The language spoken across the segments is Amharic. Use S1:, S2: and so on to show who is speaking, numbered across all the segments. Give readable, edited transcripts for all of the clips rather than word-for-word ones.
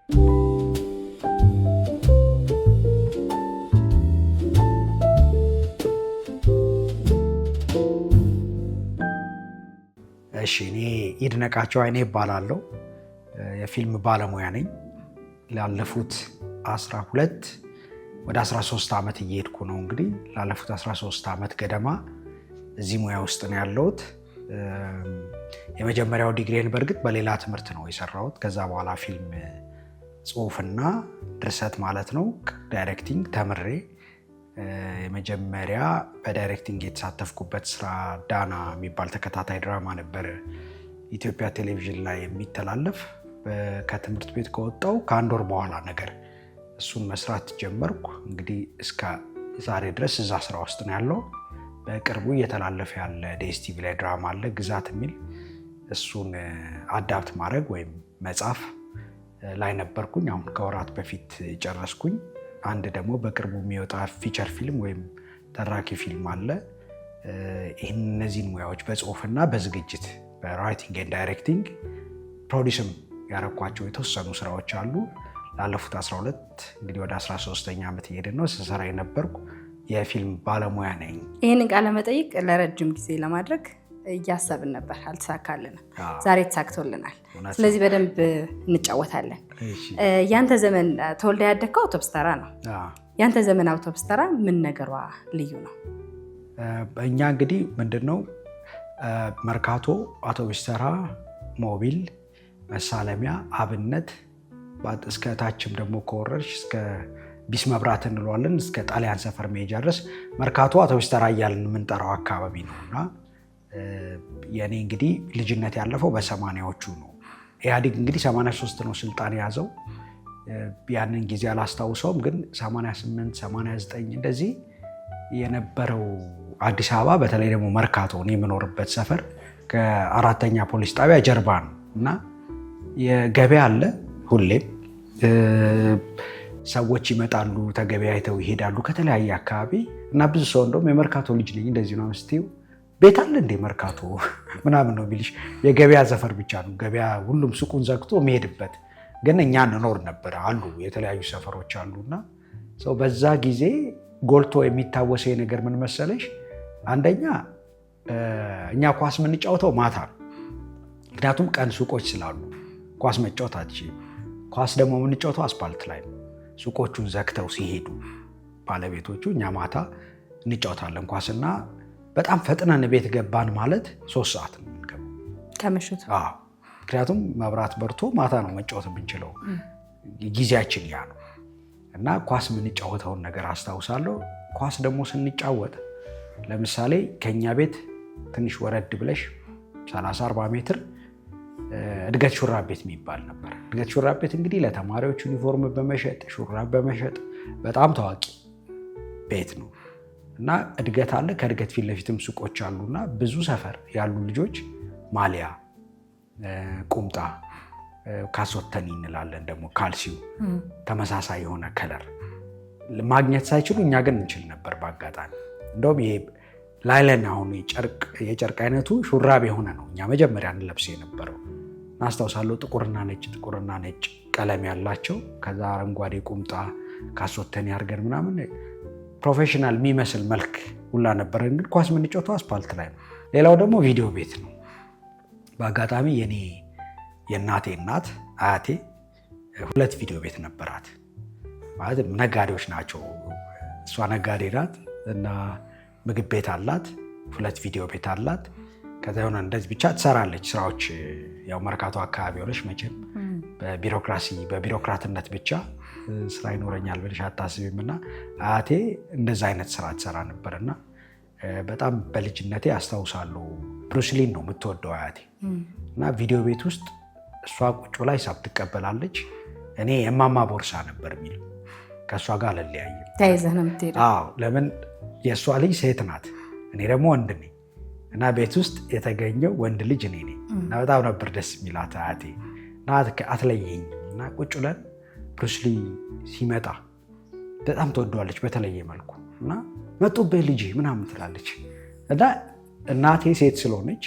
S1: እሺ እኔ ይድነቃቸው አይኔ እባላለሁ። የፊልም ባለሙያ ነኝ። ላለፉት 12 ወደ 13 ዓመት እየሄድኩ ነው። እንግዲህ ላለፉት 13 ዓመት ገደማ እዚህ ሙያ ውስጥ ነው ያለሁት። የመጀመሪያው ዲግሪን በእርግጥ በሌላ ትምህርት ነው የሰራሁት። ከዛ በኋላ ፊልም ጽሁፍና ድርሰት ማለት ነው ዳይሬክቲንግ ተምሬ የመጀመሪያ በዳይሬክቲንግ የተሳተፍኩበት ስራ ዳና የሚባል ተከታታይ ድራማ ነበር ኢትዮጵያ ቴሌቪዥን ላይ የሚተላለፍ። ከትምህርት ቤት ከወጣው ከአንድ ወር በኋላ ነገር እሱን መስራት ጀመርኩ። እንግዲህ እስከ ዛሬ ድረስ እዛ ስራ ውስጥ ነው ያለው። በቅርቡ እየተላለፈ ያለ ዲኤስቲቪ ላይ ድራማ አለ ግዛት የሚል፣ እሱን አዳፕት ማድረግ ወይም መጻፍ ላይ ነበርኩኝ። አሁን ከወራት በፊት ጨረስኩኝ። አንድ ደግሞ በቅርቡ የሚወጣ ፊቸር ፊልም ወይም ተራኪ ፊልም አለ። እነዚህን ሙያዎች በጽሁፍና በዝግጅት በራይቲንግ ኤንድ ዳይሬክቲንግ ፕሮዲስም ያረኳቸው የተወሰኑ ስራዎች አሉ። ላለፉት 12 እንግዲህ ወደ 13ኛ ዓመት እየሄድን ነው ስሰራ የነበርኩ የፊልም ባለሙያ ነኝ።
S2: ይህንን ቃለ መጠይቅ ለረጅም ጊዜ ለማድረግ እያሰብን ነበር፣ አልተሳካልንም። ዛሬ ተሳክቶልናል። ስለዚህ በደንብ እንጫወታለን። ያንተ ዘመን ተወልደ ያደግከው አውቶብስ ተራ ነው። ያንተ ዘመን አውቶብስ ተራ ምን ነገሯ ልዩ ነው?
S1: እኛ እንግዲህ ምንድነው መርካቶ፣ አውቶብስ ተራ፣ ሞቢል፣ መሳለሚያ፣ አብነት እስከ ታችም ደግሞ ከወረድሽ እስከ ቢስ መብራት እንለዋለን እስከ ጣሊያን ሰፈር መሄጃ ድረስ መርካቶ አውቶብስ ተራ እያልን የምንጠራው አካባቢ ነው። እና የኔ እንግዲህ ልጅነት ያለፈው በ80ዎቹ ነው። ኢህአዴግ እንግዲህ 83 ነው ስልጣን የያዘው። ያንን ጊዜ አላስታውሰውም፣ ግን 88 89 እንደዚህ የነበረው አዲስ አበባ በተለይ ደግሞ መርካቶ እኔ የምኖርበት ሰፈር ከአራተኛ ፖሊስ ጣቢያ ጀርባ ነው እና የገበያ አለ ሁሌም። ሰዎች ይመጣሉ ተገበያይተው ይሄዳሉ ከተለያየ አካባቢ እና ብዙ ሰው እንደውም የመርካቶ ልጅ ነኝ እንደዚህ ነው ስትይው ቤት አለ እንደ መርካቶ ምናምን ነው የሚልሽ። የገበያ ዘፈር ብቻ ነው ገበያ፣ ሁሉም ሱቁን ዘግቶ የሚሄድበት። ግን እኛ እንኖር ነበር አሉ የተለያዩ ሰፈሮች አሉና ሰው በዛ ጊዜ ጎልቶ የሚታወሰው ነገር ምን መሰለሽ? አንደኛ እኛ ኳስ የምንጫወተው ማታ ነው። ምክንያቱም ቀን ሱቆች ስላሉ ኳስ መጫወት አትችይም። ኳስ ደግሞ የምንጫወተው አስፓልት ላይ ነው። ሱቆቹን ዘግተው ሲሄዱ ባለቤቶቹ እኛ ማታ እንጫወታለን ኳስና በጣም ፈጥነን ቤት ገባን ማለት 3 ሰዓት ነው የምንገባው
S2: ከምሽቱ።
S1: ምክንያቱም መብራት በርቶ ማታ ነው መጫወት የምንችለው። ጊዜያችን ያ ነው እና ኳስ የምንጫወተውን ነገር አስታውሳለሁ። ኳስ ደግሞ ስንጫወት ለምሳሌ ከኛ ቤት ትንሽ ወረድ ብለሽ 30-40 ሜትር እድገት ሹራብ ቤት የሚባል ነበር። እድገት ሹራብ ቤት እንግዲህ ለተማሪዎች ዩኒፎርም በመሸጥ ሹራብ በመሸጥ በጣም ታዋቂ ቤት ነው እና እድገት አለ። ከእድገት ፊት ለፊትም ሱቆች አሉና ብዙ ሰፈር ያሉ ልጆች ማሊያ፣ ቁምጣ፣ ካሶተኒ እንላለን ደግሞ ካልሲው ተመሳሳይ የሆነ ከለር ማግኘት ሳይችሉ እኛ ግን እንችል ነበር በአጋጣሚ። እንደውም ይሄ ላይለን አሁን የጨርቅ አይነቱ ሹራብ የሆነ ነው እኛ መጀመሪያ እንለብስ የነበረው። እናስታውሳለሁ ጥቁርና ነጭ ቀለም ያላቸው፣ ከዛ አረንጓዴ ቁምጣ ካሶተኒ አድርገን ምናምን ፕሮፌሽናል የሚመስል መልክ ሁላ ነበረ። እንግዲህ ኳስ የምንጫወተው አስፓልት ላይ ነው። ሌላው ደግሞ ቪዲዮ ቤት ነው። በአጋጣሚ የእናቴ እናት አያቴ 2 ቪዲዮ ቤት ነበራት። ማለት ነጋዴዎች ናቸው። እሷ ነጋዴ ናት እና ምግብ ቤት አላት፣ 2 ቪዲዮ ቤት አላት። ከዛ የሆነ እንደዚህ ብቻ ትሰራለች ስራዎች። ያው መርካቶ አካባቢ ሆነች መቼም በቢሮክራትነት ብቻ ስራ ይኖረኛል ብለሽ አታስቢም። እና አያቴ እንደዛ አይነት ስራ ትሰራ ነበርና በጣም በልጅነቴ አስታውሳለሁ። ብሩስሊን ነው የምትወደው አያቴ እና ቪዲዮ ቤት ውስጥ እሷ ቁጭ ላይ ሂሳብ ትቀበላለች። እኔ የማማ ቦርሳ ነበር የሚል ከእሷ ጋር አልለያይም።
S2: ተይዘህ ነው የምትሄደው?
S1: ለምን የእሷ ልጅ ሴት ናት፣ እኔ ደግሞ ወንድ ነኝ እና ቤት ውስጥ የተገኘው ወንድ ልጅ እኔ ነኝ እና በጣም ነበር ደስ የሚላት አያቴ እና አትለየኝ እና ቁጭ ብለን ብሩስሊ ሲመጣ በጣም ተወደዋለች በተለየ መልኩ እና መጡብህ ልጅ ምናምን ትላለች እና እናቴ ሴት ስለሆነች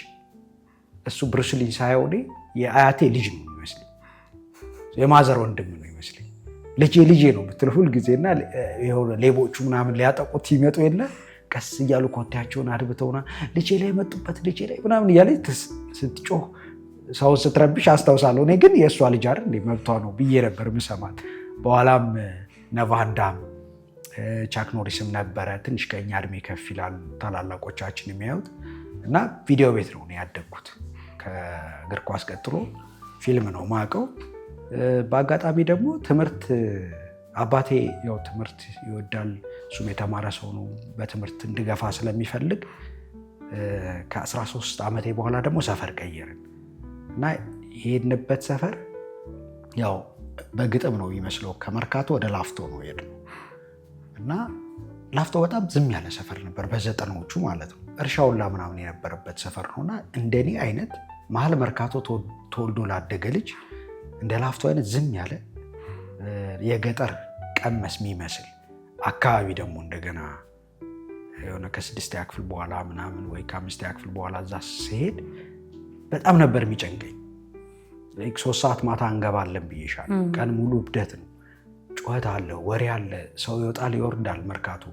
S1: እሱ ብሩስሊን ሳይሆን የአያቴ ልጅ ነው የሚመስለኝ። የማዘር ወንድም ነው ይመስለኝ። ልጄ ነው የምትለው ሁልጊዜና የሆነ ሌቦቹ ምናምን ሊያጠቁት ይመጡ የለ ቀስ እያሉ ኮቴያቸውን አድብተውና ልጄ ላይ መጡበት ልጄ ላይ ምናምን እያለች ስትጮህ ሰውን ስትረብሽ አስታውሳለሁ። እኔ ግን የእሷ ልጅ አይደል እንደ መብቷ ነው ብዬ ነበር ምሰማት። በኋላም ነቫንዳም ቻክ ኖሪስም ነበረ። ትንሽ ከእኛ እድሜ ከፍ ይላሉ ታላላቆቻችን የሚያዩት እና ቪዲዮ ቤት ነው ያደግኩት። ከእግር ኳስ ቀጥሎ ፊልም ነው ማቀው። በአጋጣሚ ደግሞ ትምህርት አባቴ ያው ትምህርት ይወዳል፣ እሱም የተማረ ሰው ነው። በትምህርት እንድገፋ ስለሚፈልግ ከ13 ዓመቴ በኋላ ደግሞ ሰፈር ቀየርን እና የሄድንበት ሰፈር ያው በግጥም ነው የሚመስለው። ከመርካቶ ወደ ላፍቶ ነው የሄድነው እና ላፍቶ በጣም ዝም ያለ ሰፈር ነበር፣ በዘጠናዎቹ ማለት ነው። እርሻውላ ምናምን የነበረበት ሰፈር ነውና እንደኔ አይነት መሀል መርካቶ ተወልዶ ላደገ ልጅ እንደ ላፍቶ አይነት ዝም ያለ የገጠር ቀመስ የሚመስል አካባቢ ደግሞ እንደገና የሆነ ከ6ኛ ክፍል በኋላ ምናምን ወይ ከ5ኛ ክፍል በኋላ እዛ ሲሄድ በጣም ነበር የሚጨንቀኝ። 3 ሰዓት ማታ እንገባለን ብዬሻለሁ። ቀን ሙሉ እብደት ነው፣ ጩኸት አለ፣ ወሬ አለ፣ ሰው ይወጣል ይወርዳል መርካቶ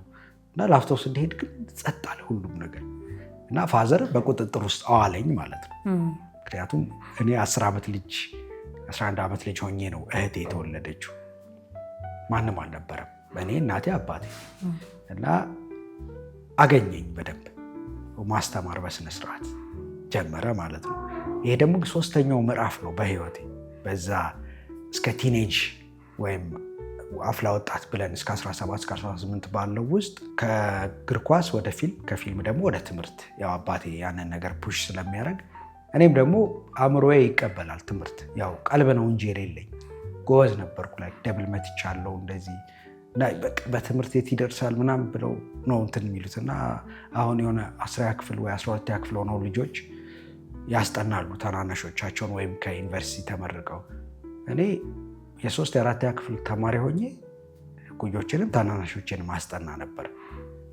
S1: እና ላፍቶ ስንሄድ ግን ጸጥ አለ ሁሉም ነገር እና ፋዘር በቁጥጥር ውስጥ አዋለኝ ማለት ነው። ምክንያቱም እኔ 11 ዓመት ልጅ ሆኜ ነው እህቴ የተወለደችው። ማንም አልነበረም፣ እኔ እናቴ አባቴ እና አገኘኝ። በደንብ ማስተማር በስነስርዓት ጀመረ ማለት ነው። ይሄ ደግሞ 3ኛው ምዕራፍ ነው በህይወቴ። በዛ እስከ ቲኔጅ ወይም አፍላ ወጣት ብለን እስከ 17 እስከ 18 ባለው ውስጥ ከእግር ኳስ ወደ ፊልም፣ ከፊልም ደግሞ ወደ ትምህርት። ያው አባቴ ያንን ነገር ፑሽ ስለሚያደርግ እኔም ደግሞ አእምሮዬ ይቀበላል ትምህርት። ያው ቀልብ ነው እንጂ የሌለኝ ጎበዝ ነበርኩ። ላይ ደብል መትቻለሁ እንደዚህ በትምህርት የት ይደርሳል ምናምን ብለው ነው እንትን የሚሉት እና አሁን የሆነ 10ኛ ክፍል ወይ 12ኛ ክፍል ሆነው ልጆች ያስጠናሉ ታናናሾቻቸውን ወይም ከዩኒቨርሲቲ ተመርቀው። እኔ የ3 የ4ኛ ክፍል ተማሪ ሆኜ እኩዮችንም ታናናሾችንም አስጠና ነበር።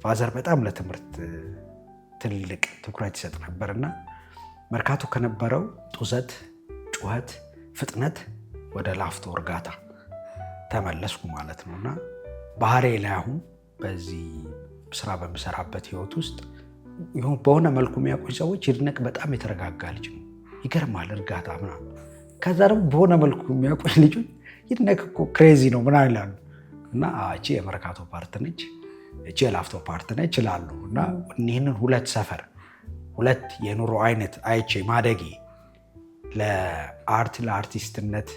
S1: ፋዘር በጣም ለትምህርት ትልቅ ትኩረት ይሰጥ ነበርና መርካቶ ከነበረው ጡዘት፣ ጩኸት፣ ፍጥነት ወደ ላፍቶ እርጋታ ተመለስኩ ማለት ነው እና ባህሬ ላይ አሁን በዚህ ስራ በምሰራበት ህይወት ውስጥ በሆነ መልኩ የሚያውቁኝ ሰዎች ይድነቅ በጣም የተረጋጋ ልጅ ነው፣ ይገርማል፣ እርጋታ ምናምን። ከዛ ደግሞ በሆነ መልኩ የሚያውቁኝ ልጆች ይድነቅ እኮ ክሬዚ ነው ምናምን ይላሉ እና እቺ የመርካቶ ፓርት ነች፣ እቺ የላፍቶ ፓርት ነች ይላሉ እና ይህንን ሁለት ሰፈር ሁለት የኑሮ አይነት አይቼ ማደጌ ለአርት ለአርቲስትነት፣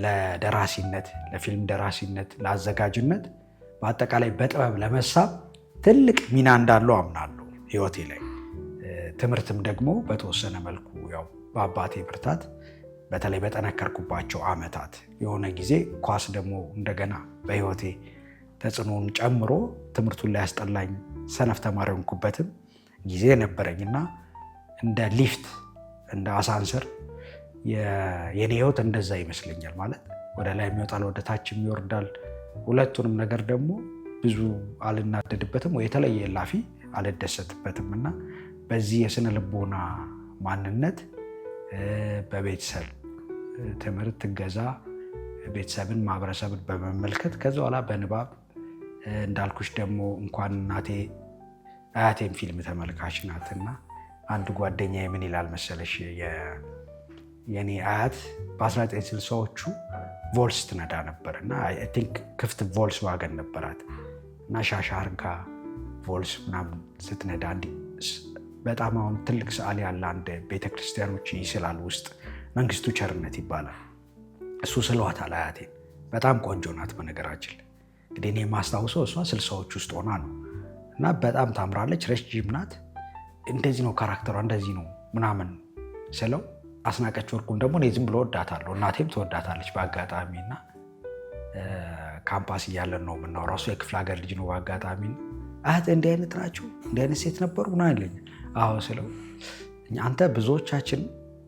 S1: ለደራሲነት፣ ለፊልም ደራሲነት፣ ለአዘጋጅነት በአጠቃላይ በጥበብ ለመሳብ ትልቅ ሚና እንዳለው አምናለሁ ህይወቴ ላይ። ትምህርትም ደግሞ በተወሰነ መልኩ ያው በአባቴ ብርታት በተለይ በጠነከርኩባቸው ዓመታት የሆነ ጊዜ ኳስ ደግሞ እንደገና በህይወቴ ተጽዕኖን ጨምሮ ትምህርቱን ላይ ያስጠላኝ ሰነፍ ተማሪ ሆንኩበትም ጊዜ ነበረኝና እንደ ሊፍት እንደ አሳንሰር የኔ ህይወት እንደዛ ይመስለኛል። ማለት ወደ ላይ የሚወጣል ወደ ታችም ይወርዳል። ሁለቱንም ነገር ደግሞ ብዙ አልናደድበትም ወይ የተለየ ላፊ አልደሰትበትም እና በዚህ የስነ ልቦና ማንነት በቤተሰብ ትምህርት እገዛ ቤተሰብን ማህበረሰብን በመመልከት ከዛ በኋላ በንባብ እንዳልኩሽ ደግሞ እንኳን እናቴ አያቴም ፊልም ተመልካች ናትና አንድ ጓደኛ ምን ይላል መሰለሽ የኔ አያት በ1960ዎቹ ቮልስ ትነዳ ነበር እና አይ ቲንክ ክፍት ቮልስ ዋገን ነበራት እና ሻሻ አርጋ ቮልስ ምናምን ስትነዳ በጣም አሁን ትልቅ ሰዓሊ ያለ አንድ ቤተክርስቲያኖች ይስላል ውስጥ መንግስቱ ቸርነት ይባላል። እሱ ስለዋታል አያቴን። በጣም ቆንጆ ናት በነገራችን። እንግዲህ እኔ የማስታውሰው እሷ 60ዎች ውስጥ ሆና ነው እና በጣም ታምራለች፣ ረጅም ናት። እንደዚህ ነው ካራክተሯ እንደዚህ ነው ምናምን ስለው አስናቀች ወርቁን ደግሞ እኔ ዝም ብሎ ወዳታለሁ። እናቴም ትወዳታለች በአጋጣሚ እና ካምፓስ እያለን ነው የምናወራው። እሱ የክፍለ ሀገር ልጅ ነው በአጋጣሚ። አያት እንዲህ አይነት ናቸው እንዲህ አይነት ሴት ነበሩ ምናምን ይለኛል። አዎ ስለው አንተ ብዙዎቻችን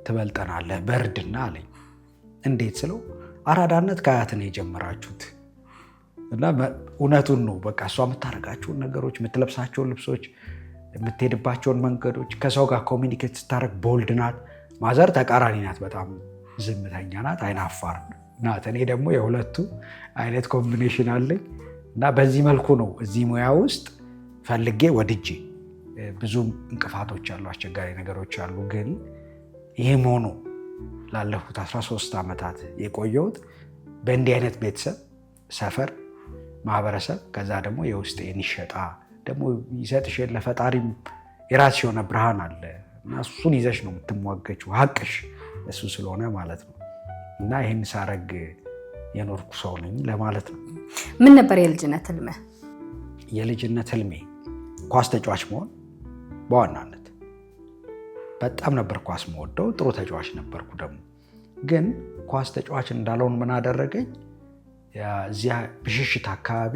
S1: ትበልጠናለህ በእርድና አለኝ። እንዴት ስለው አራዳነት ከአያት ነው የጀመራችሁት እና እውነቱን ነው። በቃ እሷ የምታደርጋቸውን ነገሮች፣ የምትለብሳቸውን ልብሶች፣ የምትሄድባቸውን መንገዶች፣ ከሰው ጋር ኮሚኒኬት ስታደርግ ቦልድ ናት። ማዘር ተቃራኒ ናት። በጣም ዝምተኛ ናት፣ አይናፋር ናት። እኔ ደግሞ የሁለቱ አይነት ኮምቢኔሽን አለኝ እና በዚህ መልኩ ነው እዚህ ሙያ ውስጥ ፈልጌ ወድጄ። ብዙ እንቅፋቶች አሉ፣ አስቸጋሪ ነገሮች አሉ። ግን ይህም ሆኖ ላለፉት 13 ዓመታት የቆየሁት በእንዲህ አይነት ቤተሰብ፣ ሰፈር፣ ማህበረሰብ ከዛ ደግሞ የውስጥ ይሸጣ ደግሞ ይሰጥሽ ለፈጣሪም የራስሽ የሆነ ብርሃን አለ እና እሱን ይዘሽ ነው የምትሟገችው። ሀቅሽ እሱ ስለሆነ ማለት ነው። እና ይህን ሳረግ የኖርኩ ሰው ነኝ ለማለት ነው።
S2: ምን ነበር የልጅነት ህልሜ?
S1: የልጅነት ህልሜ ኳስ ተጫዋች መሆን በዋናነት። በጣም ነበር ኳስ መወደው፣ ጥሩ ተጫዋች ነበርኩ ደግሞ። ግን ኳስ ተጫዋች እንዳልሆን ምን አደረገኝ? እዚያ ብሽሽት አካባቢ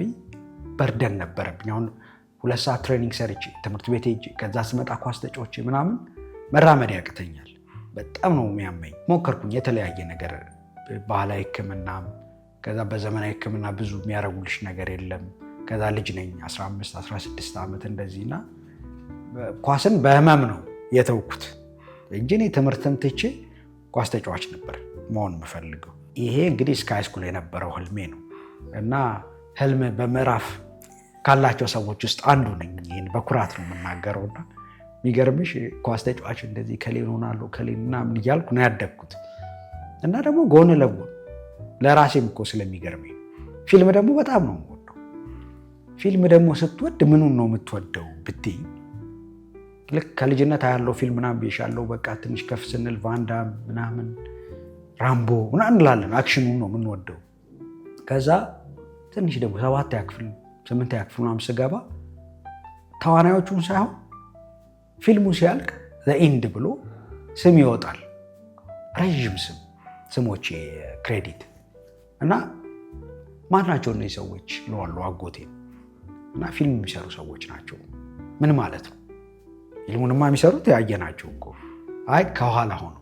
S1: በርደን ነበረብኝ። አሁን 2 ሰዓት ትሬኒንግ ሰርቼ ትምህርት ቤት ሄጄ ከዛ ስመጣ ኳስ ተጫዋች ምናምን መራመድ ያቅተኛል። በጣም ነው የሚያመኝ። ሞከርኩኝ የተለያየ ነገር፣ ባህላዊ ሕክምና፣ ከዛ በዘመናዊ ሕክምና ብዙ የሚያረጉልሽ ነገር የለም። ከዛ ልጅ ነኝ 15-16 ዓመት እንደዚህና ኳስን በህመም ነው የተውኩት እንጂ እኔ ትምህርትን ትቼ ኳስ ተጫዋች ነበር መሆን የምፈልገው። ይሄ እንግዲህ እስከ ሃይስኩል የነበረው ህልሜ ነው እና ህልም በምዕራፍ ካላቸው ሰዎች ውስጥ አንዱ ነኝ። ይህን በኩራት ነው የምናገረውና የሚገርምሽ ኳስ ተጫዋች እንደዚህ ከሌን ሆናለሁ ከሌን ምናምን እያልኩ ነው ያደግኩት እና ደግሞ ጎን ለጎን ለራሴም እኮ ስለሚገርመኝ ፊልም ደግሞ በጣም ነው የምወደው። ፊልም ደግሞ ስትወድ ምኑን ነው የምትወደው ብትይ፣ ልክ ከልጅነት ያለው ፊልም ምናምን ብዬሻለሁ። በቃ ትንሽ ከፍ ስንል ቫንዳም ምናምን ራምቦ ምናምን እንላለን። አክሽኑን ነው የምንወደው። ከዛ ትንሽ ደግሞ 7ኛ ክፍል 8ኛ ክፍል ምናምን ስገባ ተዋናዮቹን ሳይሆን ፊልሙ ሲያልቅ ዘኢንድ ብሎ ስም ይወጣል። ረዥም ስሞች ክሬዲት እና ማን ናቸው እነዚህ ሰዎች እለዋለሁ አጎቴ። እና ፊልም የሚሰሩ ሰዎች ናቸው። ምን ማለት ነው? ፊልሙንማ የሚሰሩት ያየናቸው እኮ። አይ ከኋላ ሆኖ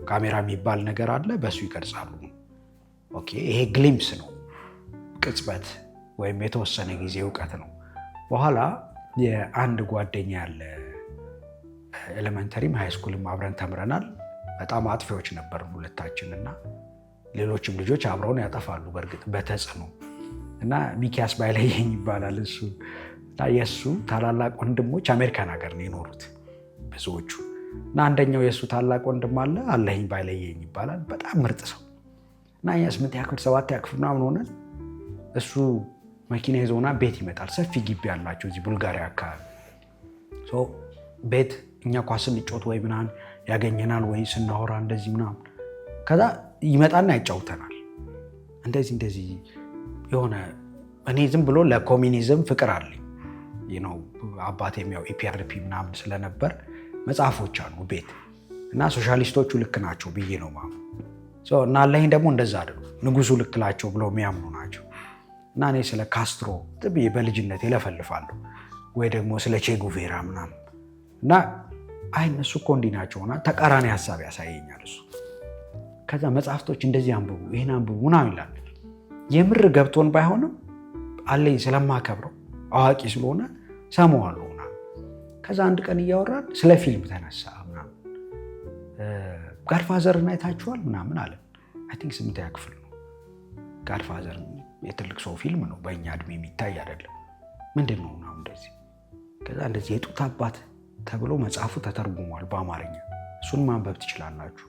S1: ካሜራ የሚባል ነገር አለ፣ በሱ ይቀርጻሉ። ኦኬ፣ ይሄ ግሊምስ ነው፣ ቅጽበት ወይም የተወሰነ ጊዜ እውቀት ነው። በኋላ የአንድ ጓደኛ ያለ ኤሌመንተሪም ሃይስኩልም አብረን ተምረናል። በጣም አጥፊዎች ነበርን ሁለታችን እና ሌሎችም ልጆች አብረውን ያጠፋሉ በእርግጥ በተጽዕኖ እና ሚኪያስ ባይለየኝ ይባላል እሱ እና የእሱ ታላላቅ ወንድሞች አሜሪካን ሀገር ነው የኖሩት ብዙዎቹ እና አንደኛው የእሱ ታላቅ ወንድም አለ አለኝ ባይለየኝ ይባላል። በጣም ምርጥ ሰው እና እኛ 8ኛ ክፍል 7ኛ ክፍል ምናምን ሆነን እሱ መኪና ይዞና ቤት ይመጣል። ሰፊ ግቢ ያላቸው እዚህ ቡልጋሪያ አካባቢ ቤት እኛ ኳስ ስንጫወት ወይ ምናምን ያገኘናል ወይ ስናወራ እንደዚህ ምናምን። ከዛ ይመጣና ያጫውተናል እንደዚህ የሆነ እኔ ዝም ብሎ ለኮሚኒዝም ፍቅር አለኝ ነው። አባቴም ያው ኢፒአርፒ ምናምን ስለነበር መጽሐፎች አሉ ቤት እና ሶሻሊስቶቹ ልክ ናቸው ብዬ ነው ማምኑ እና አለኝ ደግሞ እንደዛ አይደሉ ንጉሱ ልክ ናቸው ብለው የሚያምኑ ናቸው። እና እኔ ስለ ካስትሮ ጥብዬ በልጅነት ይለፈልፋለሁ ወይ ደግሞ ስለ ቼጉቬራ ምናምን እና አይ እነሱ እኮ እንዲህ ናቸውና ተቃራኒ ሀሳብ ያሳየኛል እሱ። ከዛ መጽሐፍቶች እንደዚህ አንብቡ ይህን አንብቡ ምናምን ይላል። የምር ገብቶን ባይሆንም አለኝ ስለማከብረው አዋቂ ስለሆነ ሰማዋለሁ ምናምን። ከዛ አንድ ቀን እያወራን ስለ ፊልም ተነሳ ምናምን። ጋድፋዘርን አይታችኋል ምናምን አለ። አይ ቲንክ 8ኛ ክፍል ነው። ጋድፋዘር የትልቅ ሰው ፊልም ነው፣ በእኛ እድሜ የሚታይ አይደለም። ምንድን ነው ምናምን እንደዚህ። ከዛ እንደዚህ የጡት አባት ተብሎ መጽሐፉ ተተርጉሟል በአማርኛ፣ እሱን ማንበብ ትችላላችሁ።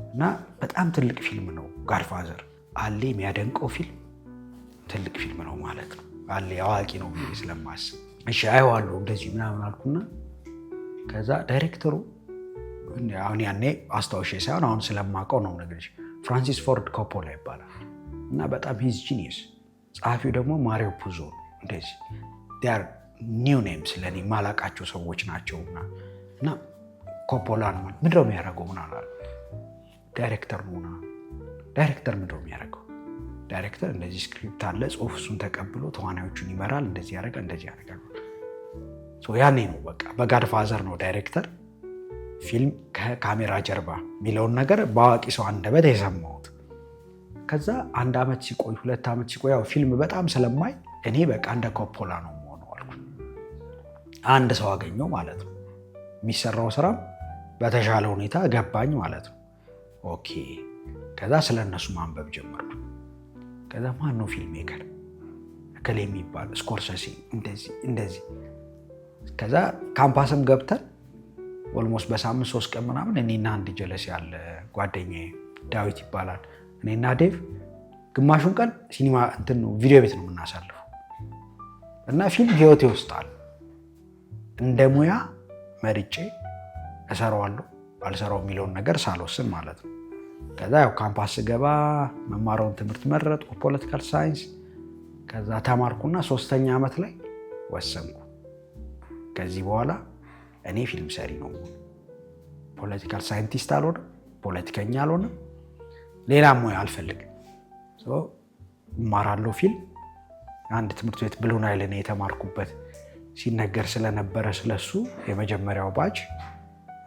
S1: እና በጣም ትልቅ ፊልም ነው ጋድፋዘር። አሌ የሚያደንቀው ፊልም ትልቅ ፊልም ነው ማለት ነው። አሌ አዋቂ ነው ብዬ ስለማስብ እሺ አየዋለሁ እንደዚህ ምናምን አልኩና ከዛ ዳይሬክተሩ አሁን ያኔ አስታውሼ ሳይሆን አሁን ስለማውቀው ነው ነገርሽ፣ ፍራንሲስ ፎርድ ኮፖላ ይባላል እና በጣም ሂዝ ጂኒየስ። ጸሐፊው ደግሞ ማሪዮ ፑዞ ነው። እንደዚህ ዲያር ኒው ኔምስ ለእኔ ማላቃቸው ሰዎች ናቸው እና ኮፖላ ነው ምንድን ነው የሚያደርገው ምናምን ዳይሬክተር ነው። ዳይሬክተር ምንድን ነው የሚያደርገው? ዳይሬክተር እንደዚህ ስክሪፕት አለ ጽሁፍ፣ እሱን ተቀብሎ ተዋናዮቹን ይመራል፣ እንደዚህ ያደርጋል እንደዚህ ያደርጋል። ያኔ ነው በቃ በጋድፋዘር ነው ዳይሬክተር ፊልም ከካሜራ ጀርባ የሚለውን ነገር በአዋቂ ሰው አንደበት የሰማሁት። ከዛ 1 ዓመት ሲቆይ 2 ዓመት ሲቆይ ያው ፊልም በጣም ስለማይ እኔ በቃ እንደ ኮፖላ ነው የምሆነው አልኩ። አንድ ሰው አገኘው ማለት ነው፣ የሚሰራው ስራም በተሻለ ሁኔታ ገባኝ ማለት ነው። ኦኬ ከዛ ስለነሱ ማንበብ ጀመርኩ። ከዛ ማን ነው ፊልም ሜከር እከሌ የሚባል ስኮርሰሲ እንደዚህ። ከዛ ካምፓስም ገብተን ኦልሞስት በሳምንት 3 ቀን ምናምን እኔና አንድ ጀለስ ያለ ጓደኛዬ ዳዊት ይባላል እኔና ዴቭ ግማሹን ቀን ሲኒማ ቪዲዮ ቤት ነው የምናሳልፈው። እና ፊልም ህይወቴ ውስጥ አለ። እንደ ሙያ መርጬ እሰራዋለሁ አልሰራው የሚለውን ነገር ሳልወስን ማለት ነው። ከዛ ያው ካምፓስ ገባ መማረውን ትምህርት መረጥኩ ፖለቲካል ሳይንስ። ከዛ ተማርኩና 3ኛ ዓመት ላይ ወሰንኩ ከዚህ በኋላ እኔ ፊልም ሰሪ ነው። ፖለቲካል ሳይንቲስት አልሆንም፣ ፖለቲከኛ አልሆንም፣ ሌላ ሙያ አልፈልግም። እማራለሁ ፊልም። አንድ ትምህርት ቤት ብሉ ናይል እኔ የተማርኩበት ሲነገር ስለነበረ ስለሱ የመጀመሪያው ባች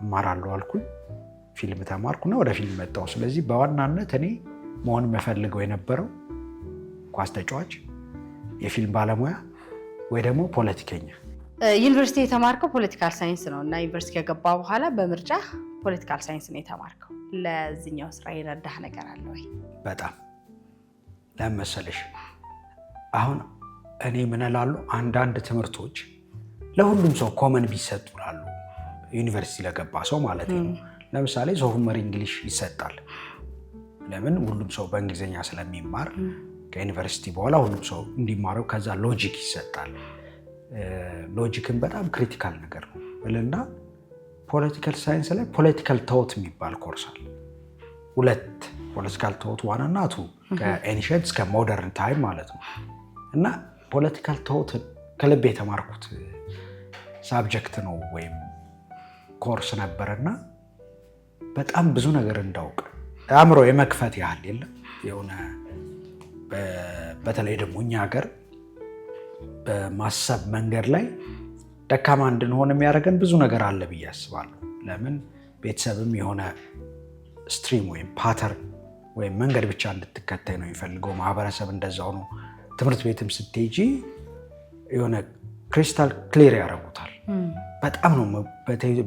S1: እማራለሁ አልኩኝ። ፊልም ተማርኩና ወደ ፊልም መጣሁ። ስለዚህ በዋናነት እኔ መሆን የምፈልገው የነበረው ኳስ ተጫዋች፣ የፊልም ባለሙያ ወይ ደግሞ ፖለቲከኛ።
S2: ዩኒቨርሲቲ የተማርከው ፖለቲካል ሳይንስ ነው እና ዩኒቨርሲቲ ከገባ በኋላ በምርጫ ፖለቲካል ሳይንስ ነው የተማርከው። ለዚህኛው ስራ የረዳህ ነገር አለ ወይ?
S1: በጣም ለምን መሰለሽ፣ አሁን እኔ ምን እላለሁ፣ አንዳንድ ትምህርቶች ለሁሉም ሰው ኮመን ቢሰጡ ላሉ ዩኒቨርሲቲ ለገባ ሰው ማለት ነው። ለምሳሌ ሶፍትዌር እንግሊሽ ይሰጣል። ለምን? ሁሉም ሰው በእንግሊዝኛ ስለሚማር ከዩኒቨርሲቲ በኋላ ሁሉም ሰው እንዲማረው። ከዛ ሎጂክ ይሰጣል። ሎጂክን በጣም ክሪቲካል ነገር ነው እና ፖለቲካል ሳይንስ ላይ ፖለቲካል ቶት የሚባል ኮርስ አለ። 2 ፖለቲካል ቶት 1 እና 2 ከኤንሸንት እስከ ሞደርን ታይም ማለት ነው። እና ፖለቲካል ቶት ከልቤ የተማርኩት ሳብጀክት ነው ወይም ኮርስ ነበርና በጣም ብዙ ነገር እንዳውቅ አእምሮ የመክፈት ያህል የለም የሆነ በተለይ ደግሞ እኛ ሀገር በማሰብ መንገድ ላይ ደካማ እንድንሆን የሚያደርገን ብዙ ነገር አለ ብዬ አስባለሁ። ለምን? ቤተሰብም የሆነ ስትሪም ወይም ፓተርን ወይም መንገድ ብቻ እንድትከታይ ነው የሚፈልገው። ማህበረሰብ እንደዛው ነው። ትምህርት ቤትም ስትሄጂ የሆነ ክሪስታል ክሊር ያደርጉታል። በጣም ነው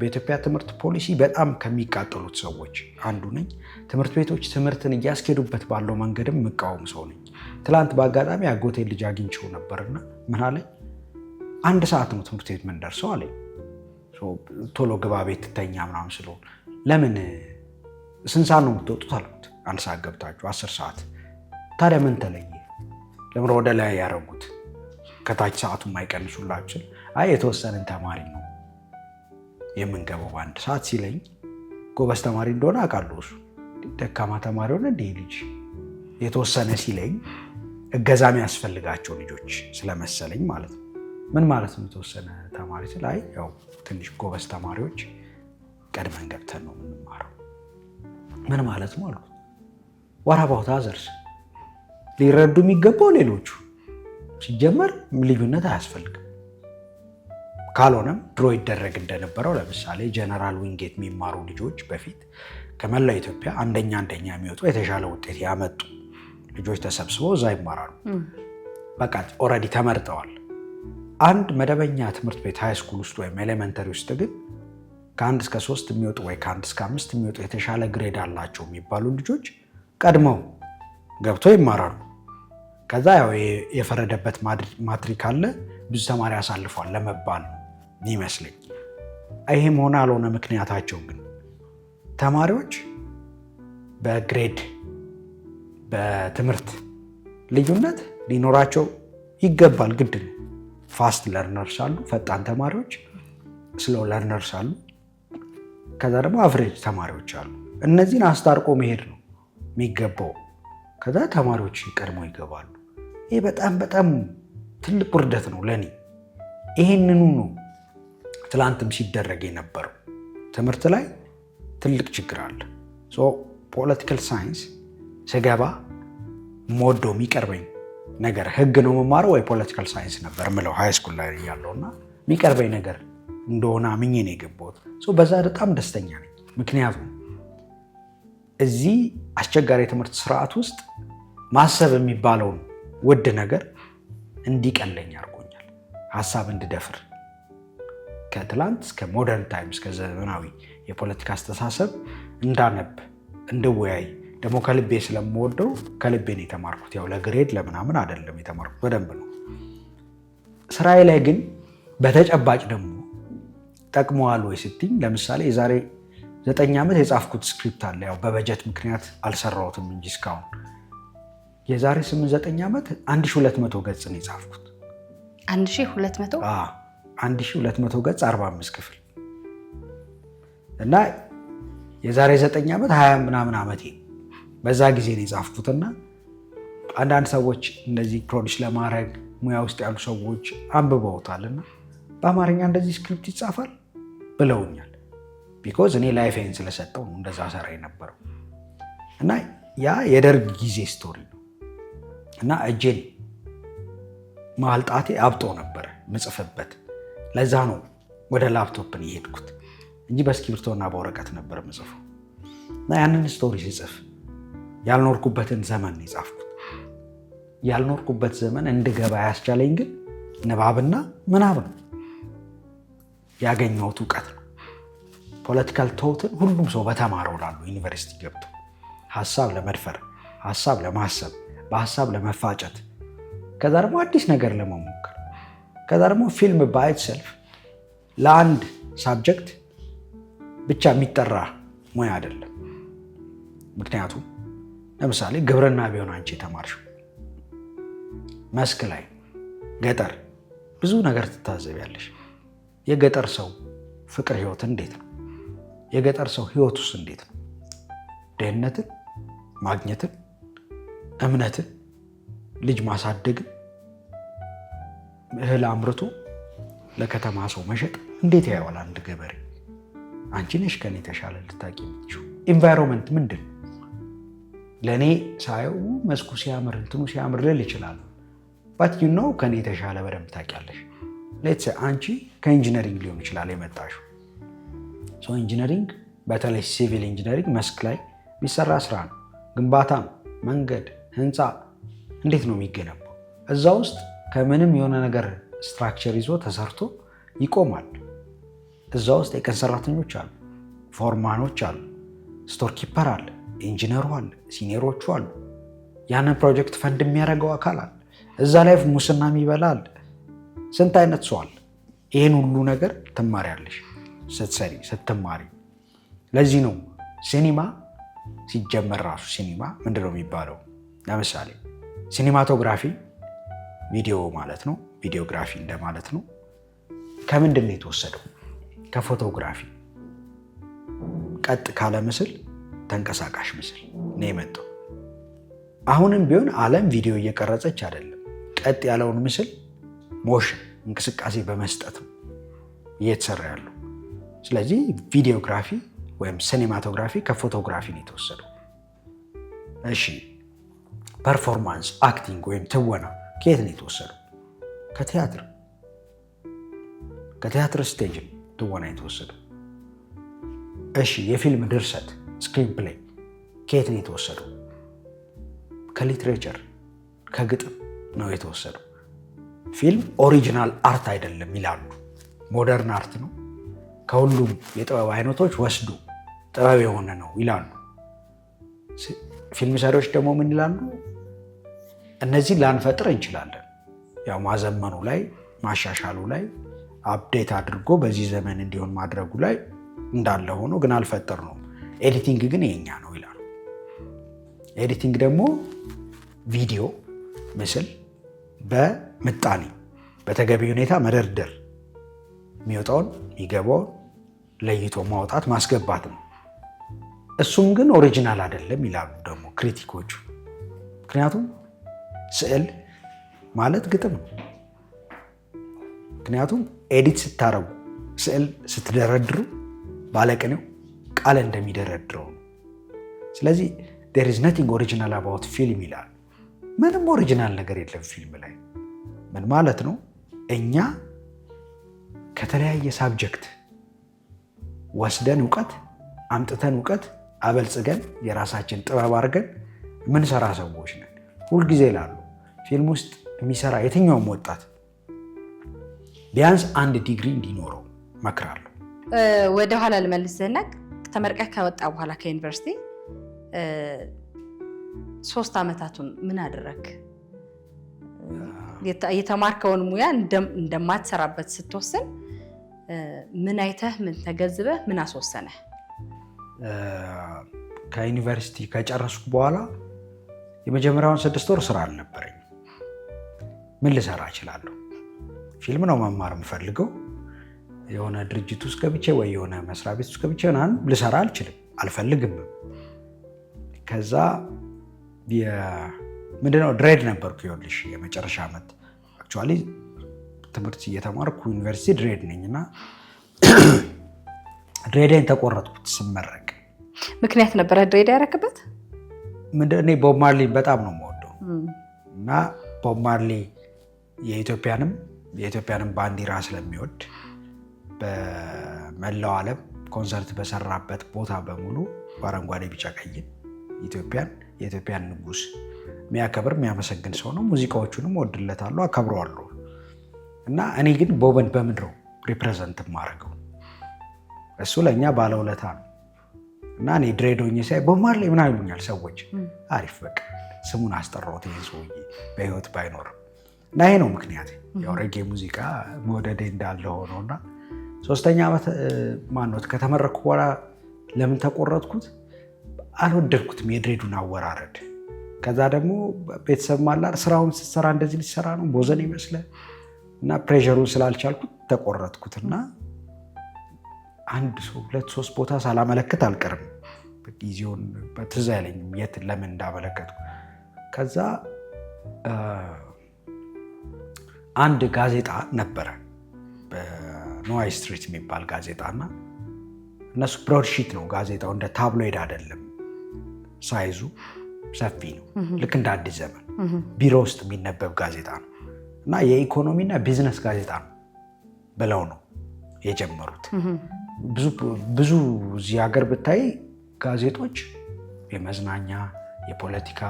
S1: በኢትዮጵያ ትምህርት ፖሊሲ በጣም ከሚቃጠሉት ሰዎች አንዱ ነኝ። ትምህርት ቤቶች ትምህርትን እያስኬዱበት ባለው መንገድም የምቃወም ሰው ነኝ። ትላንት በአጋጣሚ አጎቴን ልጅ አግኝቼው ነበርና ምን አለኝ፣ 1 ሰዓት ነው ትምህርት ቤት የምንደርሰው አለኝ። ቶሎ ግባ ቤት ትተኛ ምናምን ስለሆነ ለምን ስንት ሰዓት ነው የምትወጡት አልኩት። 1 ሰዓት ገብታችሁ 10 ሰዓት። ታዲያ ምን ተለየ? ለምን ወደ ላይ ያደረጉት? ከታች ሰዓቱ የማይቀንሱላችን? አይ የተወሰንን ተማሪ ነው የምንገባው በ1 ሰዓት ሲለኝ፣ ጎበዝ ተማሪ እንደሆነ አውቃለሁ። እሱ ደካማ ተማሪ ሆነ እንዲህ ልጅ የተወሰነ ሲለኝ እገዛ የሚያስፈልጋቸው ልጆች ስለመሰለኝ ማለት ነው። ምን ማለት ነው የተወሰነ ተማሪ ስል፣ አይ ያው ትንሽ ጎበዝ ተማሪዎች ቀድመን ገብተን ነው የምንማረው። ምን ማለት ነው አልኩት። ወራባውታ ዘርስ ሊረዱ የሚገባው ሌሎቹ። ሲጀመር ልዩነት አያስፈልግም። ካልሆነም ድሮ ይደረግ እንደነበረው ለምሳሌ ጀነራል ዊንጌት የሚማሩ ልጆች በፊት ከመላ ኢትዮጵያ አንደኛ የሚወጡ የተሻለ ውጤት ያመጡ ልጆች ተሰብስበው እዛ ይማራሉ። በቃ ኦልሬዲ ተመርጠዋል። አንድ መደበኛ ትምህርት ቤት ሃይ ስኩል ውስጥ ወይም ኤሌመንተሪ ውስጥ ግን ከ1 እስከ 3 የሚወጡ ወይ ከ1 እስከ 5 የሚወጡ የተሻለ ግሬድ አላቸው የሚባሉ ልጆች ቀድመው ገብተው ይማራሉ። ከዛ ያው የፈረደበት ማትሪክ አለ ብዙ ተማሪ አሳልፏል ለመባል ይመስለኝ። ይሄም ሆነ አልሆነ ምክንያታቸው ግን ተማሪዎች በግሬድ በትምህርት ልዩነት ሊኖራቸው ይገባል፣ ግድ ነው። ፋስት ለርነርስ አሉ፣ ፈጣን ተማሪዎች፣ ስሎው ለርነርስ አሉ፣ ከዛ ደግሞ አቨሬጅ ተማሪዎች አሉ። እነዚህን አስታርቆ መሄድ ነው የሚገባው። ከዛ ተማሪዎች ቀድሞ ይገባሉ። ይህ በጣም በጣም ትልቅ ውርደት ነው ለኔ። ይሄንኑ ነው ትላንትም ሲደረግ የነበረው። ትምህርት ላይ ትልቅ ችግር አለ። ፖለቲካል ሳይንስ ስገባ የምወደው የሚቀርበኝ ነገር ህግ ነው የምማረው ወይ ፖለቲካል ሳይንስ ነበር ምለው ሃይ ስኩል ላይ ያለውና የሚቀርበኝ ነገር እንደሆነ አምኜ ነው የገባሁት። በዛ በጣም ደስተኛ ነኝ። ምክንያቱም እዚህ አስቸጋሪ የትምህርት ስርዓት ውስጥ ማሰብ የሚባለውን ውድ ነገር እንዲቀለኝ አድርጎኛል። ሀሳብ እንድደፍር ከትላንት እስከ ሞደርን ታይም እስከ ዘመናዊ የፖለቲካ አስተሳሰብ እንዳነብ፣ እንድወያይ፣ ደግሞ ከልቤ ስለምወደው ከልቤ ነው የተማርኩት። ያው ለግሬድ ለምናምን አይደለም የተማርኩት፣ በደንብ ነው። ስራዬ ላይ ግን በተጨባጭ ደግሞ ጠቅመዋል ወይ ስትኝ፣ ለምሳሌ የዛሬ 9 ዓመት የጻፍኩት ስክሪፕት አለ። ያው በበጀት ምክንያት አልሰራሁትም እንጂ እስካሁን የዛሬ 8-9 ዓመት 1200 ገጽ ነው የጻፍኩት። 1200 ገጽ 45 ክፍል እና የዛሬ 9 ዓመት 20 ምናምን ዓመቴ በዛ ጊዜ ነው የጻፍኩትና አንዳንድ ሰዎች እንደዚህ ፕሮዲስ ለማድረግ ሙያ ውስጥ ያሉ ሰዎች አንብበውታልና በአማርኛ እንደዚህ ስክሪፕት ይጻፋል ብለውኛል። ቢኮዝ እኔ ላይፌን ስለሰጠው ነው እንደዛ ሰራ የነበረው እና ያ የደርግ ጊዜ ስቶሪ ነው እና እጄን መሀል ጣቴ አብጦ ነበረ ምጽፍበት። ለዛ ነው ወደ ላፕቶፕን የሄድኩት እንጂ በእስክሪብቶና በወረቀት ነበር ምጽፈው እና ያንን ስቶሪ ሲጽፍ ያልኖርኩበትን ዘመን የጻፍኩት። ያልኖርኩበት ዘመን እንድገባ ያስቻለኝ ግን ንባብና ምናምን ያገኘሁት እውቀት ነው። ፖለቲካል ቶትን ሁሉም ሰው በተማረው ላሉ ዩኒቨርሲቲ ገብቶ ሀሳብ ለመድፈር፣ ሀሳብ ለማሰብ፣ በሀሳብ ለመፋጨት፣ ከዛ ደግሞ አዲስ ነገር ለመሞከር፣ ከዛ ደግሞ ፊልም ባይት ሰልፍ ለአንድ ሳብጀክት ብቻ የሚጠራ ሙያ አይደለም። ምክንያቱም ለምሳሌ ግብርና ቢሆን አንቺ የተማርሽው መስክ ላይ ገጠር ብዙ ነገር ትታዘቢያለሽ። የገጠር ሰው ፍቅር ህይወት እንዴት ነው? የገጠር ሰው ህይወት ውስጥ እንዴት ነው? ድህነትን ማግኘትን፣ እምነትን፣ ልጅ ማሳደግን፣ እህል አምርቶ ለከተማ ሰው መሸጥ እንዴት ያየዋል አንድ ገበሬ? አንቺ ነሽ ከኔ የተሻለ ልታቂ የምትችው። ኢንቫይሮንመንት ምንድን ነው? ለእኔ ሳየው መስኩ ሲያምር እንትኑ ሲያምር ልል ይችላል። ባት ዩ ኖው ከኔ የተሻለ በደንብ ታውቂያለሽ። ሌትስ አንቺ ከኢንጂነሪንግ ሊሆን ይችላል የመጣሽው። ሰው ኢንጂነሪንግ በተለይ ሲቪል ኢንጂነሪንግ መስክ ላይ የሚሰራ ስራ ነው። ግንባታ ነው። መንገድ፣ ህንፃ እንዴት ነው የሚገነባው? እዛ ውስጥ ከምንም የሆነ ነገር ስትራክቸር ይዞ ተሰርቶ ይቆማል። እዛ ውስጥ የቀን ሰራተኞች አሉ፣ ፎርማኖች አሉ፣ ስቶር ኪፐር አለ፣ ኢንጂነሩ አለ፣ ሲኒየሮቹ አሉ። ያንን ፕሮጀክት ፈንድ የሚያደርገው አካል አለ። እዛ ላይ ሙስና የሚበላ አለ። ስንት አይነት ሰው አለ። ይህን ሁሉ ነገር ትማሪያለሽ ስትሰሪ ስትማሪ። ለዚህ ነው ሲኒማ ሲጀመር ራሱ ሲኒማ ምንድን ነው የሚባለው? ለምሳሌ ሲኒማቶግራፊ ቪዲዮ ማለት ነው። ቪዲዮግራፊ እንደማለት ነው። ከምንድን ነው የተወሰደው? ከፎቶግራፊ። ቀጥ ካለ ምስል ተንቀሳቃሽ ምስል ነው የመጣው። አሁንም ቢሆን ዓለም ቪዲዮ እየቀረጸች አይደለም። ቀጥ ያለውን ምስል ሞሽን እንቅስቃሴ በመስጠት ነው እየተሰራ ያለው። ስለዚህ ቪዲዮግራፊ ወይም ሲኔማቶግራፊ ከፎቶግራፊ ነው የተወሰደው። እሺ፣ ፐርፎርማንስ አክቲንግ ወይም ትወና ከየት ነው የተወሰደው? ከቲያትር። ከቲያትር ስቴጅ ትወና የተወሰደው። እሺ፣ የፊልም ድርሰት ስክሪን ፕሌይ ከየት ነው የተወሰደው? ከሊትሬቸር ከግጥም ነው የተወሰደው። ፊልም ኦሪጂናል አርት አይደለም ይላሉ፣ ሞደርን አርት ነው፣ ከሁሉም የጥበብ አይነቶች ወስዶ ጥበብ የሆነ ነው ይላሉ። ፊልም ሰሪዎች ደግሞ ምን ይላሉ? እነዚህን ላንፈጥር እንችላለን፣ ያው ማዘመኑ ላይ ማሻሻሉ ላይ አፕዴት አድርጎ በዚህ ዘመን እንዲሆን ማድረጉ ላይ እንዳለ ሆኖ ግን አልፈጠር ነው። ኤዲቲንግ ግን የኛ ነው ይላሉ። ኤዲቲንግ ደግሞ ቪዲዮ ምስል በምጣኔ በተገቢ ሁኔታ መደርደር፣ የሚወጣውን የሚገባውን ለይቶ ማውጣት ማስገባት ነው። እሱም ግን ኦሪጂናል አይደለም ይላሉ ደግሞ ክሪቲኮቹ። ምክንያቱም ስዕል ማለት ግጥም ነው። ምክንያቱም ኤዲት ስታረጉ ስዕል ስትደረድሩ ባለቅኔው ቃል እንደሚደረድረው ነው። ስለዚህ there is nothing original about ፊልም ይላሉ። ምንም ኦሪጂናል ነገር የለም ፊልም ላይ። ምን ማለት ነው? እኛ ከተለያየ ሳብጀክት ወስደን እውቀት አምጥተን እውቀት አበልጽገን የራሳችን ጥበብ አድርገን ምንሰራ ሰዎች ነን። ሁልጊዜ ላሉ ፊልም ውስጥ የሚሰራ የትኛውም ወጣት ቢያንስ 1 ዲግሪ እንዲኖረው መክራለሁ።
S2: ወደ ኋላ ልመልስህና ተመርቀህ ከወጣ በኋላ ከዩኒቨርሲቲ 3 ዓመታቱን ምን አደረክ? የተማርከውን ሙያ እንደማትሰራበት ስትወስን ምን አይተህ ምን ተገዝበህ ምን አስወሰነህ?
S1: ከዩኒቨርሲቲ ከጨረስኩ በኋላ የመጀመሪያውን 6 ወር ስራ አልነበረኝ። ምን ልሰራ እችላለሁ? ፊልም ነው መማር የምፈልገው። የሆነ ድርጅት ውስጥ ገብቼ ወይ የሆነ መስሪያ ቤት ውስጥ ገብቼ ልሰራ አልችልም፣ አልፈልግም። ከዛ ምንድነው ድሬድ ነበርኩ። ይኸውልሽ የመጨረሻ ዓመት አክቹዋሊ ትምህርት እየተማርኩ ዩኒቨርሲቲ ድሬድ ነኝ እና ድሬዴን ተቆረጥኩት ስመረቅ።
S2: ምክንያት ነበረ ድሬድ ያደረክበት?
S1: እኔ ቦብ ማርሊ በጣም ነው የምወደው እና ቦብ ማርሊ የኢትዮጵያንም ባንዲራ ስለሚወድ በመላው ዓለም ኮንሰርት በሰራበት ቦታ በሙሉ በአረንጓዴ ቢጫ ቀይን የኢትዮጵያን ንጉስ የሚያከብር የሚያመሰግን ሰው ነው። ሙዚቃዎቹንም ወድለታለሁ፣ አከብረዋለሁ። እና እኔ ግን ቦብን በምድረው ሪፕሬዘንት ማድረገው እሱ ለእኛ ባለውለታ ነው። እና እኔ ድሬዶኝ ሳይ ቦብ ማርሊ ምን ይሉኛል ሰዎች። አሪፍ በቃ ስሙን አስጠራሁት ይሄን ሰውዬ በህይወት ባይኖርም። እና ይሄ ነው ምክንያት ያው ሬጌ ሙዚቃ መውደዴ እንዳለ ሆኖና 3ኛ ዓመት ማኖት ከተመረኩ በኋላ ለምን ተቆረጥኩት? አልወደድኩትም የድሬዱን አወራረድ። ከዛ ደግሞ ቤተሰብ ማላር ስራውን ስትሰራ እንደዚህ ልትሰራ ነው ቦዘን ይመስላል እና ፕሬሸሩን ስላልቻልኩት ተቆረጥኩትና 1 2 3 ቦታ ሳላመለክት አልቀርም። ጊዜውን ትዝ አይለኝም የት ለምን እንዳመለከትኩ። ከዛ አንድ ጋዜጣ ነበረ በኖዋይ ስትሪት የሚባል ጋዜጣና እነሱ ብሮድሺት ነው ጋዜጣው፣ እንደ ታብሎይድ አይደለም፣ ሳይዙ ሰፊ ነው፣ ልክ እንደ አዲስ ዘመን ቢሮ ውስጥ የሚነበብ ጋዜጣ ነው እና የኢኮኖሚና ቢዝነስ ጋዜጣ ነው ብለው ነው የጀመሩት። ብዙ እዚህ ሀገር ብታይ ጋዜጦች የመዝናኛ የፖለቲካ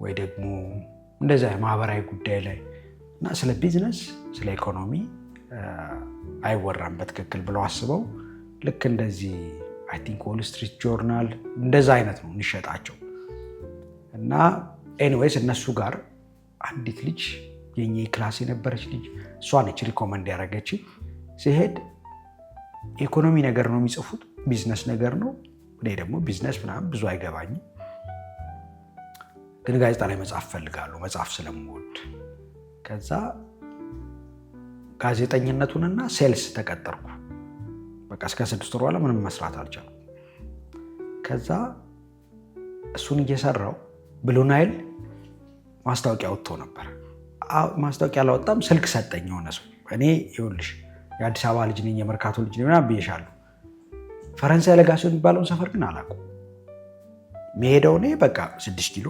S1: ወይ ደግሞ እንደዛ የማህበራዊ ጉዳይ ላይ እና ስለ ቢዝነስ ስለ ኢኮኖሚ አይወራም በትክክል ብለው አስበው ልክ እንደዚህ አይ ቲንክ ዎል ስትሪት ጆርናል እንደዛ አይነት ነው እንሸጣቸው። እና ኤኒዌይስ እነሱ ጋር አንዲት ልጅ የኛ ክላስ የነበረች ልጅ እሷ ነች ሪኮመንድ ያደረገች። ሲሄድ ኢኮኖሚ ነገር ነው የሚጽፉት፣ ቢዝነስ ነገር ነው። እኔ ደግሞ ቢዝነስ ምናምን ብዙ አይገባኝም፣ ግን ጋዜጣ ላይ መጻፍ ፈልጋለሁ መጻፍ ስለምወድ። ከዛ ጋዜጠኝነቱንና ሴልስ ተቀጠርኩ። በቃ እስከ 6 ወር በኋላ ምንም መስራት አልቻልኩም። ከዛ እሱን እየሰራው ብሉ ናይል ማስታወቂያ ወጥቶ ነበር። ማስታወቂያ አላወጣም፣ ስልክ ሰጠኝ የሆነ ሰው። እኔ ይኸውልሽ የአዲስ አበባ ልጅ ነኝ የመርካቶ ልጅ ነኝ ምናምን ብዬሻለሁ። ፈረንሳይ ለጋሲዮን የሚባለውን ሰፈር ግን አላውቀውም። መሄደው እኔ በቃ 6 ኪሎ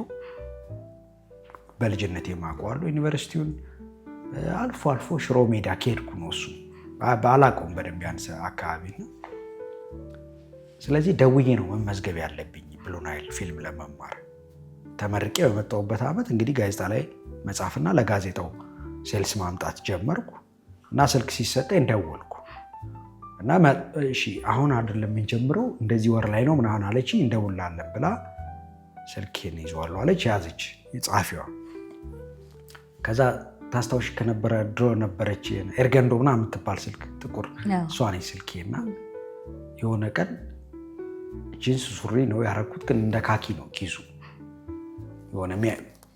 S1: በልጅነት የማውቀዋለሁ። ዩኒቨርሲቲውን አልፎ አልፎ ሽሮ ሜዳ ከሄድኩ ነው እሱ አላውቀውም በደንብ ያንስ አካባቢ ነው። ስለዚህ ደውዬ ነው መመዝገብ ያለብኝ ብሉ ናይል ፊልም ለመማር። ተመርቄ በመጣሁበት ዓመት እንግዲህ ጋዜጣ ላይ መጻፍና ለጋዜጣው ሴልስ ማምጣት ጀመርኩ እና ስልክ ሲሰጠኝ ደወልኩ እና እሺ አሁን አይደለም የምንጀምረው እንደዚህ ወር ላይ ነው ምናምን አለች። እንደውላለን ብላ ስልኬን ይዘዋለሁ አለች። ያዘች ጸሐፊዋ። ከዛ ታስታውሽ ከነበረ ድሮ ነበረች ኤርገንዶ ምናምን የምትባል ስልክ ጥቁር፣ እሷ ነች ስልኬና የሆነ ቀን ጂንስ ሱሪ ነው ያደረኩት፣ ግን እንደ ካኪ ነው ኪሱ፣ የሆነ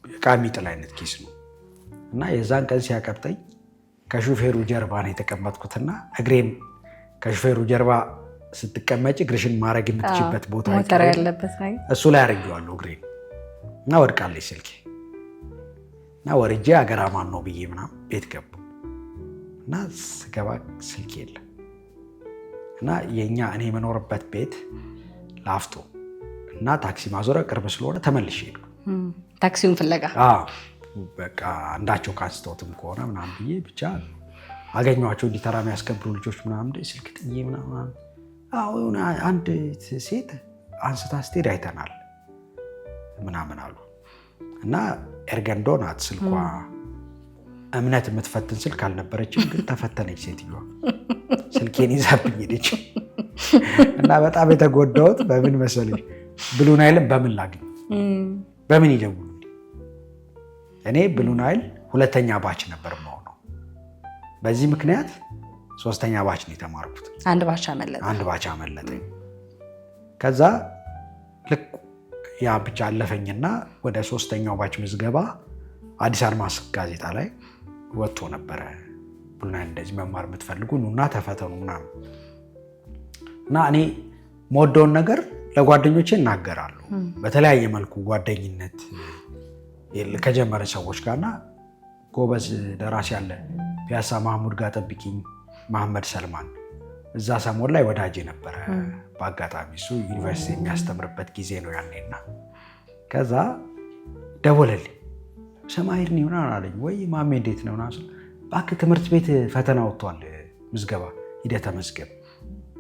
S1: ዕቃ የሚጥል አይነት ኪስ ነው እና የዛን ቀን ሲያቀብጠኝ ከሹፌሩ ጀርባ ነው የተቀመጥኩትና እግሬን ከሹፌሩ ጀርባ ስትቀመጭ እግርሽን ማድረግ የምትችበት ቦታ እሱ ላይ አድርጌዋለሁ እግሬን እና ወድቃለች ስልኬ እና ወርጄ አገራማን ነው ብዬ ምናምን ቤት ገቡ እና ስገባ ስልክ የለም እና የኛ እኔ የምኖርበት ቤት ላፍቶ እና ታክሲ ማዞሪያ ቅርብ ስለሆነ ተመልሼ ሄድኩ
S2: ታክሲውን ፍለጋ።
S1: በቃ እንዳቸው ካንስተውትም ከሆነ ምናምን ብዬ ብቻ አገኘኋቸው። እንዲተራ የሚያስከብሩ ልጆች ምናምን ስልክ ጥዬ ምናምን አሁን አንድ ሴት አንስታ ስትሄድ አይተናል ምናምን አሉ እና ኤርገንዶ ናት ስልኳ። እምነት የምትፈትን ስልክ አልነበረችም፣ ግን ተፈተነች ሴትዮዋ። ስልኬን ይዛብኝ ሄደች እና በጣም የተጎዳሁት በምን መሰለኝ ብሉ ናይልን በምን ላግኝ በምን ይደውሉ? እኔ ብሉ ናይል 2ኛ ባች ነበር የምሆነው። በዚህ ምክንያት 3ኛ ባች ነው የተማርኩት።
S2: አንድ ባች አመለጠኝ። ከዛ
S1: ልክ ያ ብቻ አለፈኝና ወደ 3ኛው ባች ምዝገባ አዲስ አድማስ ጋዜጣ ላይ ወጥቶ ነበረ። ብሉ ናይል እንደዚህ መማር የምትፈልጉ ኑና ተፈተኑ ምናምን እና እኔ የምወደውን ነገር ለጓደኞቼ እናገራለሁ። በተለያየ መልኩ ጓደኝነት ከጀመረ ሰዎች ጋርና ጎበዝ ደራሲ ያለ ፒያሳ ማህሙድ ጋር ጠብቂኝ መሐመድ ሰልማን እዛ ሰሞን ላይ ወዳጅ ነበረ። በአጋጣሚ እሱ ዩኒቨርሲቲ የሚያስተምርበት ጊዜ ነው ያኔና ከዛ ደወለልኝ። ሰማይርኒ ምናምን አለኝ። ወይ ማሜ እንዴት ነው ናሱ? እባክህ ትምህርት ቤት ፈተና ወጥቷል፣ ምዝገባ ሂደህ ተመዝገብ።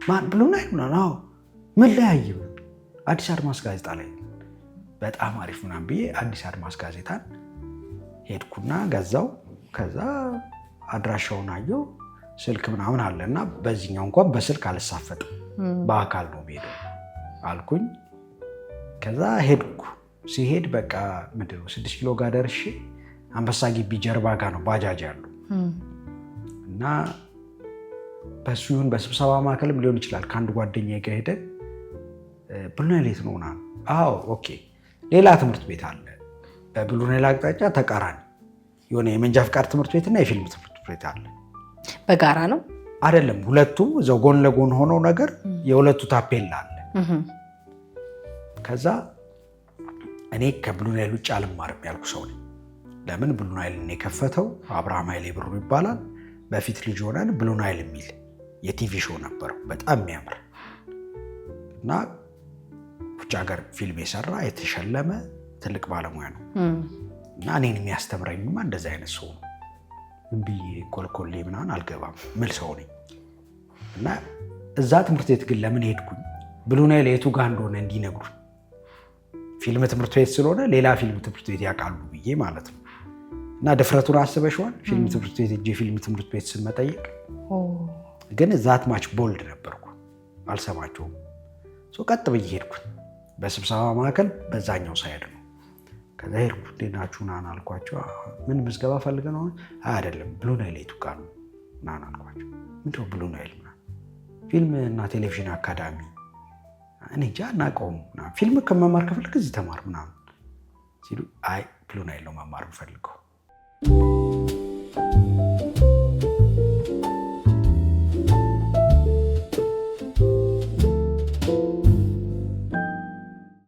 S1: ማን ብሉ ናይል ምናምን? አዎ ምን ላይ አዲስ አድማስ ጋዜጣ ላይ። በጣም አሪፍ ምናምን ብዬ አዲስ አድማስ ጋዜጣን ሄድኩና ገዛው። ከዛ አድራሻውን አየው፣ ስልክ ምናምን አለ እና በዚህኛው እንኳን በስልክ አልሳፈጥም በአካል ነው ሄደው አልኩኝ። ከዛ ሄድኩ። ሲሄድ በቃ ምንድን ነው 6 ኪሎ ጋር ደርሼ አንበሳ ግቢ ጀርባ ጋር ነው ባጃጅ ያሉ እና በሱ ይሁን በስብሰባ ማዕከልም ሊሆን ይችላል ከአንድ ጓደኛዬ ጋር ሄደን ብሉ ናይል የት ነው ምናምን። አዎ ኦኬ፣ ሌላ ትምህርት ቤት አለ በብሉ ናይል አቅጣጫ ተቃራኒ የሆነ የመንጃ ፍቃድ ትምህርት ቤትና የፊልም ትምህርት ቤት አለ።
S2: በጋራ ነው
S1: አይደለም፣ ሁለቱ እዛው ጎን ለጎን ሆነው ነገር የሁለቱ ታፔላ አለ። ከዛ እኔ ከብሉ ናይል ውጭ አልማርም ያልኩ ሰው ነኝ። ለምን ብሉ ናይልን የከፈተው አብርሃም ኃይሌ ብሩ ይባላል። በፊት ልጅ ሆነን ብሉ ናይል የሚል የቲቪ ሾው ነበረው በጣም የሚያምር እና ውጭ ሀገር ፊልም የሰራ የተሸለመ ትልቅ ባለሙያ ነው እና እኔን የሚያስተምረኝማ እንደዚህ አይነት ሰው ነው። ዝም ብዬ ኮልኮሌ ምናምን አልገባም ምል ሰው ነኝ እና እዛ ትምህርት ቤት ግን ለምን ሄድኩኝ? ብሉ ናይል የቱ ጋር እንደሆነ እንዲነግሩኝ። ፊልም ትምህርት ቤት ስለሆነ ሌላ ፊልም ትምህርት ቤት ያውቃሉ ብዬ ማለት ነው። እና ድፍረቱን አስበሽዋል? ፊልም ትምህርት ቤት እጄ ፊልም ትምህርት ቤት ስመጠየቅ ግን ዛት ማች ቦልድ ነበርኩ፣ አልሰማቸውም። ቀጥ ብዬ ሄድኩኝ። በስብሰባ ማዕከል በዛኛው ሳይድ ነው። ከዛ ሄድኩ። እንዴት ናችሁ ናን አልኳቸው። ምን ምዝገባ ፈልገ ነው? አይደለም ብሉ ናይል የቱ ጋር ነው ናን አልኳቸው። ምንድነው ብሉ ናይል? ፊልም እና ቴሌቪዥን አካዳሚ። እኔ እንጃ አናውቀውም። ፊልም ከመማር ከፈለግ እዚህ ተማር ምናምን ሲሉ፣ አይ ብሉ ናይል ነው መማር የምፈልገው።